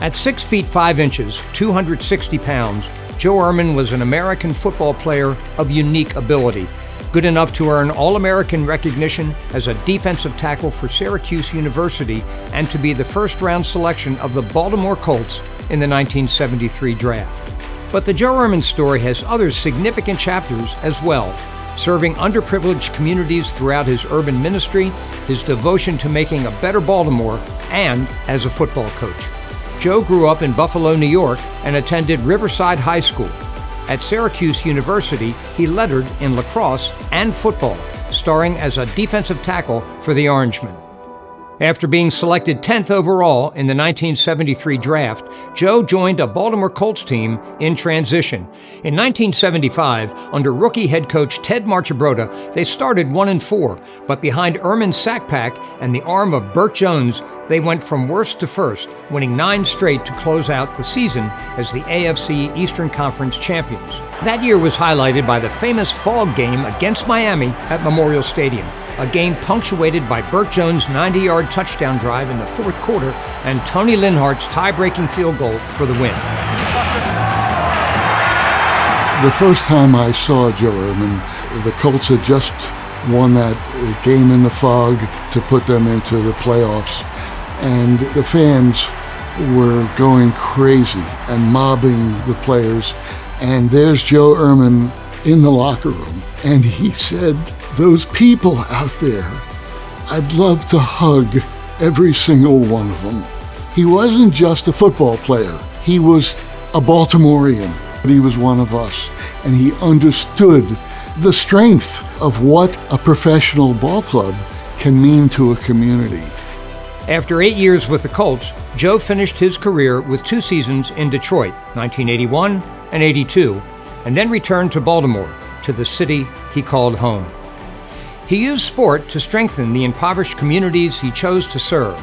At 6 feet 5 inches, 260 pounds, Joe Ehrmann was an American football player of unique ability, good enough to earn All-American recognition as a defensive tackle for Syracuse University and to be the first-round selection of the Baltimore Colts in the 1973 draft. But the Joe Ehrmann story has other significant chapters as well, serving underprivileged communities throughout his urban ministry, his devotion to making a better Baltimore, and as a football coach. Joe grew up in Buffalo, New York, and attended Riverside High School. At Syracuse University, he lettered in lacrosse and football, starring as a defensive tackle for the Orangemen. After being selected 10th overall in the 1973 draft, Joe joined a Baltimore Colts team in transition. In 1975, under rookie head coach Ted Marchibroda, they started 1-4, but behind Ehrmann's sack pack and the arm of Burt Jones, they went from worst to first, winning 9 straight to close out the season as the AFC Eastern Conference champions. That year was highlighted by the famous fog game against Miami at Memorial Stadium, a game punctuated by Burt Jones' 90-yard touchdown drive in the fourth quarter and Tony Linhart's tie-breaking field goal for the win. The first time I saw Joe Ehrmann, the Colts had just won that game in the fog to put them into the playoffs, and the fans were going crazy and mobbing the players, and there's Joe Ehrmann in the locker room, and he said, "Those people out there, I'd love to hug every single one of them." He wasn't just a football player. He was a Baltimorean. He was one of us, and he understood the strength of what a professional ball club can mean to a community. After 8 years with the Colts, Joe finished his career with 2 seasons in Detroit, 1981 and 82, and then returned to Baltimore, to the city he called home. He used sport to strengthen the impoverished communities he chose to serve.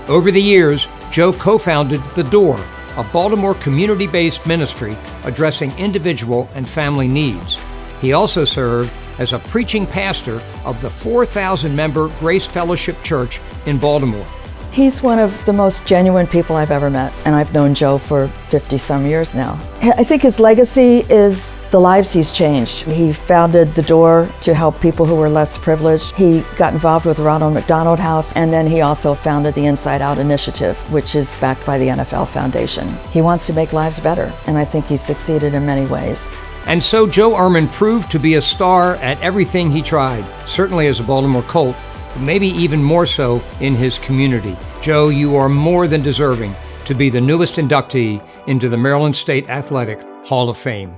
Over the years, Joe co-founded The Door, a Baltimore community-based ministry addressing individual and family needs. He also served as a preaching pastor of the 4,000-member Grace Fellowship Church in Baltimore. He's one of the most genuine people I've ever met, and I've known Joe for 50-some years now. I think his legacy is the lives he's changed. He founded The Door to help people who were less privileged. He got involved with the Ronald McDonald House, and then he also founded the Inside Out Initiative, which is backed by the NFL Foundation. He wants to make lives better, and I think he's succeeded in many ways. And so Joe Ehrmann proved to be a star at everything he tried, certainly as a Baltimore Colt, but maybe even more so in his community. Joe, you are more than deserving to be the newest inductee into the Maryland State Athletic Hall of Fame.